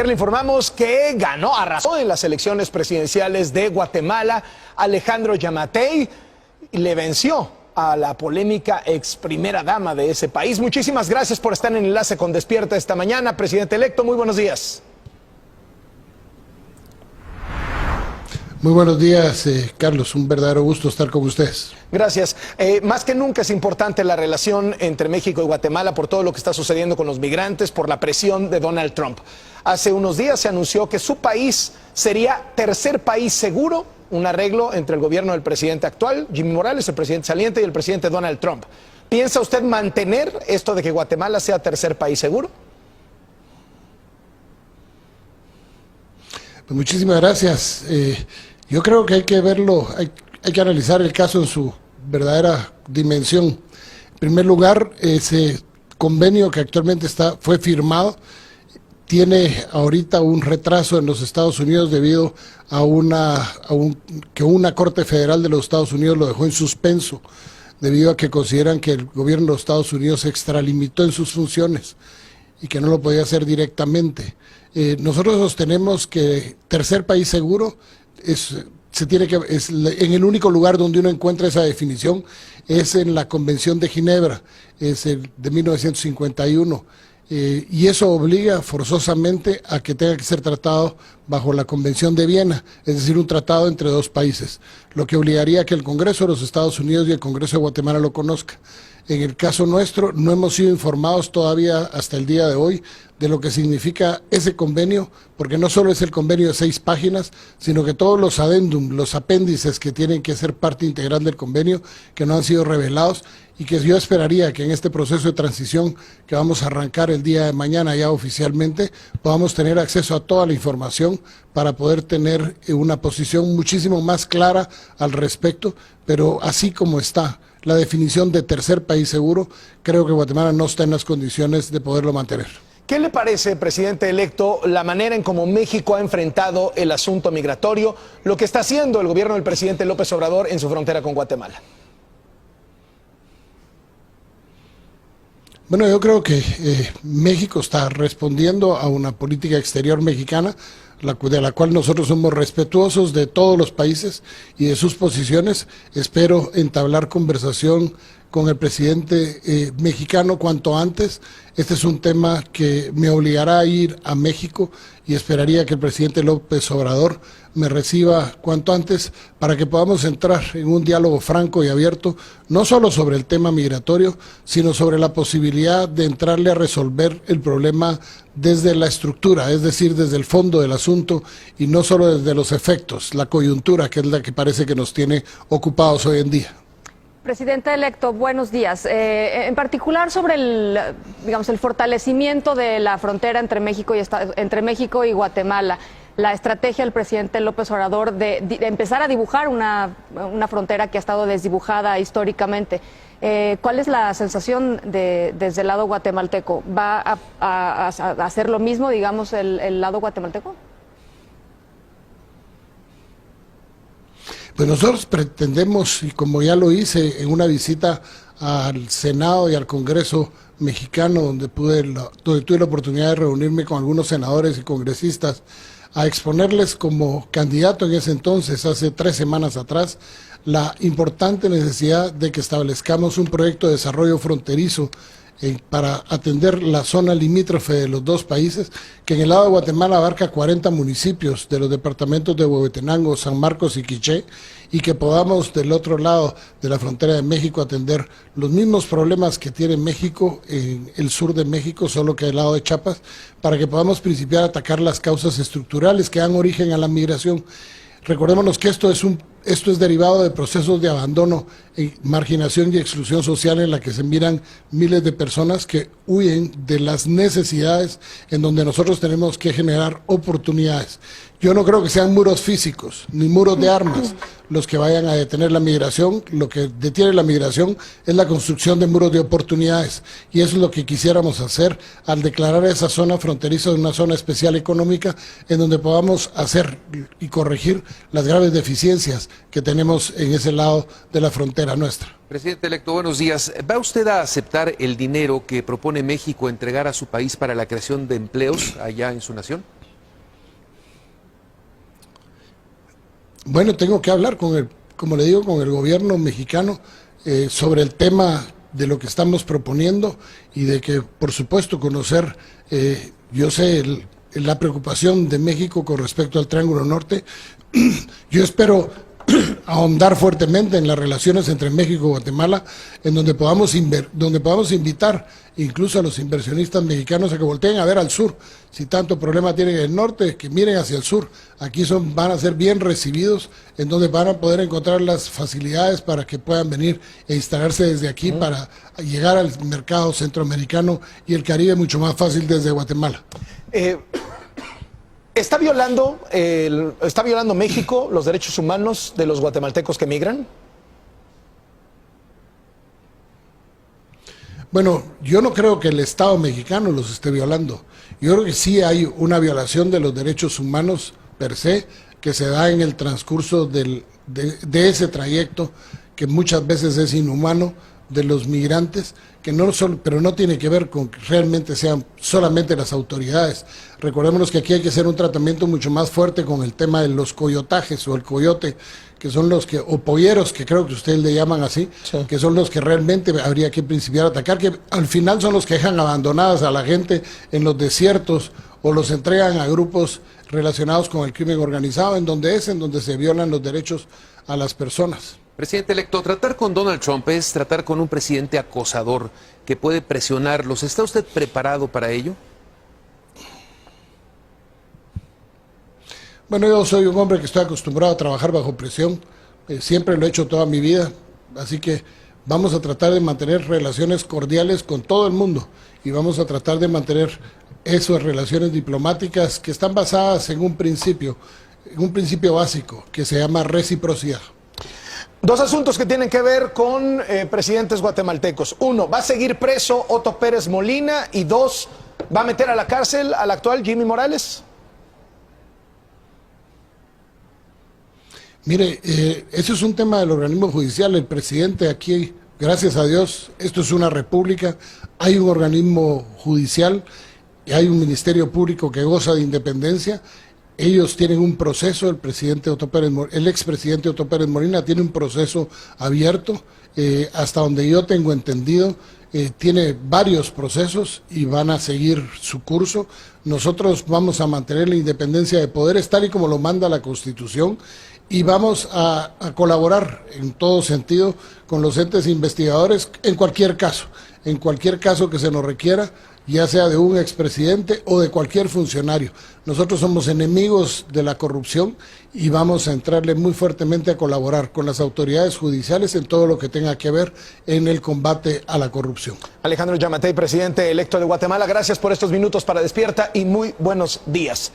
Le informamos que arrasó en las elecciones presidenciales de Guatemala. Alejandro Yamatei le venció a la polémica ex primera dama de ese país. Muchísimas gracias por estar en enlace con Despierta esta mañana. Presidente electo, muy buenos días. Muy buenos días, Carlos. Un verdadero gusto estar con ustedes. Gracias. Más que nunca es importante la relación entre México y Guatemala por todo lo que está sucediendo con los migrantes, por la presión de Donald Trump. Hace unos días se anunció que su país sería tercer país seguro, un arreglo entre el gobierno del presidente actual, Jimmy Morales, el presidente saliente, y el presidente Donald Trump. ¿Piensa usted mantener esto de que Guatemala sea tercer país seguro? Pues muchísimas gracias. Yo creo que hay que verlo, hay que analizar el caso en su verdadera dimensión. En primer lugar, ese convenio que actualmente fue firmado tiene ahorita un retraso en los Estados Unidos debido a que una Corte Federal de los Estados Unidos lo dejó en suspenso, debido a que consideran que el gobierno de los Estados Unidos se extralimitó en sus funciones y que no lo podía hacer directamente. Nosotros sostenemos que tercer país seguro en el único lugar donde uno encuentra esa definición es en la Convención de Ginebra, de 1951. Y eso obliga forzosamente a que tenga que ser tratado bajo la Convención de Viena, es decir, un tratado entre dos países, lo que obligaría a que el Congreso de los Estados Unidos y el Congreso de Guatemala lo conozca. En el caso nuestro, no hemos sido informados todavía hasta el día de hoy de lo que significa ese convenio, porque no solo es el convenio de 6 páginas, sino que todos los adendum, los apéndices que tienen que ser parte integral del convenio, que no han sido revelados, y que yo esperaría que en este proceso de transición que vamos a arrancar el día de mañana ya oficialmente, podamos tener acceso a toda la información para poder tener una posición muchísimo más clara al respecto, pero así como está la definición de tercer país seguro, creo que Guatemala no está en las condiciones de poderlo mantener. ¿Qué le parece, presidente electo, la manera en cómo México ha enfrentado el asunto migratorio, lo que está haciendo el gobierno del presidente López Obrador en su frontera con Guatemala? Bueno, yo creo que México está respondiendo a una política exterior mexicana, de la cual nosotros somos respetuosos de todos los países y de sus posiciones. Espero entablar conversación con el presidente mexicano cuanto antes. Este es un tema que me obligará a ir a México y esperaría que el presidente López Obrador me reciba cuanto antes para que podamos entrar en un diálogo franco y abierto, no solo sobre el tema migratorio, sino sobre la posibilidad de entrarle a resolver el problema desde la estructura, es decir, desde el fondo del asunto y no solo desde los efectos, la coyuntura, que es la que parece que nos tiene ocupados hoy en día. Presidente electo, buenos días. En particular sobre el fortalecimiento de la frontera entre México y Guatemala, la estrategia del presidente López Obrador de empezar a dibujar una frontera que ha estado desdibujada históricamente. ¿Cuál es la sensación desde el lado guatemalteco? ¿Va a hacer lo mismo, digamos, el lado guatemalteco? Pues nosotros pretendemos, y como ya lo hice en una visita al Senado y al Congreso mexicano, donde tuve la oportunidad de reunirme con algunos senadores y congresistas, a exponerles como candidato en ese entonces, hace 3 semanas atrás, la importante necesidad de que establezcamos un proyecto de desarrollo fronterizo para atender la zona limítrofe de los dos países, que en el lado de Guatemala abarca 40 municipios de los departamentos de Huehuetenango, San Marcos y Quiché, y que podamos del otro lado de la frontera de México atender los mismos problemas que tiene México en el sur de México, solo que del lado de Chiapas, para que podamos principiar a atacar las causas estructurales que dan origen a la migración. Recordémonos que esto es derivado de procesos de abandono, marginación y exclusión social en la que se miran miles de personas que huyen de las necesidades en donde nosotros tenemos que generar oportunidades. Yo no creo que sean muros físicos ni muros de armas los que vayan a detener la migración. Lo que detiene la migración es la construcción de muros de oportunidades, y eso es lo que quisiéramos hacer al declarar esa zona fronteriza de una zona especial económica en donde podamos hacer y corregir las graves deficiencias que tenemos en ese lado de la frontera nuestra. Presidente electo, buenos días. ¿Va usted a aceptar el dinero que propone México entregar a su país para la creación de empleos allá en su nación? Bueno, tengo que hablar como le digo, con el gobierno mexicano sobre el tema de lo que estamos proponiendo y de que, por supuesto, conocer, yo sé la preocupación de México con respecto al Triángulo Norte. Yo espero ahondar fuertemente en las relaciones entre México y Guatemala, en donde podamos invitar incluso a los inversionistas mexicanos a que volteen a ver al sur. Si tanto problema tienen en el norte, que miren hacia el sur. Aquí van a ser bien recibidos, en donde van a poder encontrar las facilidades para que puedan venir e instalarse desde aquí para llegar al mercado centroamericano y el Caribe mucho más fácil desde Guatemala. ¿Está violando México los derechos humanos de los guatemaltecos que migran? Bueno, yo no creo que el Estado mexicano los esté violando. Yo creo que sí hay una violación de los derechos humanos per se, que se da en el transcurso de ese trayecto, que muchas veces es inhumano, de los migrantes, pero no tiene que ver con que realmente sean solamente las autoridades. Recordémonos que aquí hay que hacer un tratamiento mucho más fuerte con el tema de los coyotajes o el coyote, que son o polleros, que creo que ustedes le llaman así, sí, que son los que realmente habría que principiar a atacar, que al final son los que dejan abandonadas a la gente en los desiertos o los entregan a grupos relacionados con el crimen organizado, en donde se violan los derechos a las personas. Presidente electo, tratar con Donald Trump es tratar con un presidente acosador que puede presionarlos. ¿Está usted preparado para ello? Bueno, yo soy un hombre que estoy acostumbrado a trabajar bajo presión. Siempre lo he hecho toda mi vida. Así que vamos a tratar de mantener relaciones cordiales con todo el mundo. Y vamos a tratar de mantener esas relaciones diplomáticas que están basadas en un principio básico que se llama reciprocidad. Dos asuntos que tienen que ver con presidentes guatemaltecos. Uno, ¿va a seguir preso Otto Pérez Molina? Y dos, ¿va a meter a la cárcel al actual Jimmy Morales? Mire, eso es un tema del organismo judicial. El presidente aquí, gracias a Dios, esto es una república, hay un organismo judicial y hay un ministerio público que goza de independencia. Ellos tienen un proceso, el expresidente Otto Pérez Molina tiene un proceso abierto, hasta donde yo tengo entendido, tiene varios procesos y van a seguir su curso. Nosotros vamos a mantener la independencia de poderes tal y como lo manda la Constitución y vamos a colaborar en todo sentido con los entes investigadores en cualquier caso que se nos requiera, ya sea de un expresidente o de cualquier funcionario. Nosotros somos enemigos de la corrupción y vamos a entrarle muy fuertemente a colaborar con las autoridades judiciales en todo lo que tenga que ver en el combate a la corrupción. Alejandro Yamatei, presidente electo de Guatemala, gracias por estos minutos para Despierta y muy buenos días.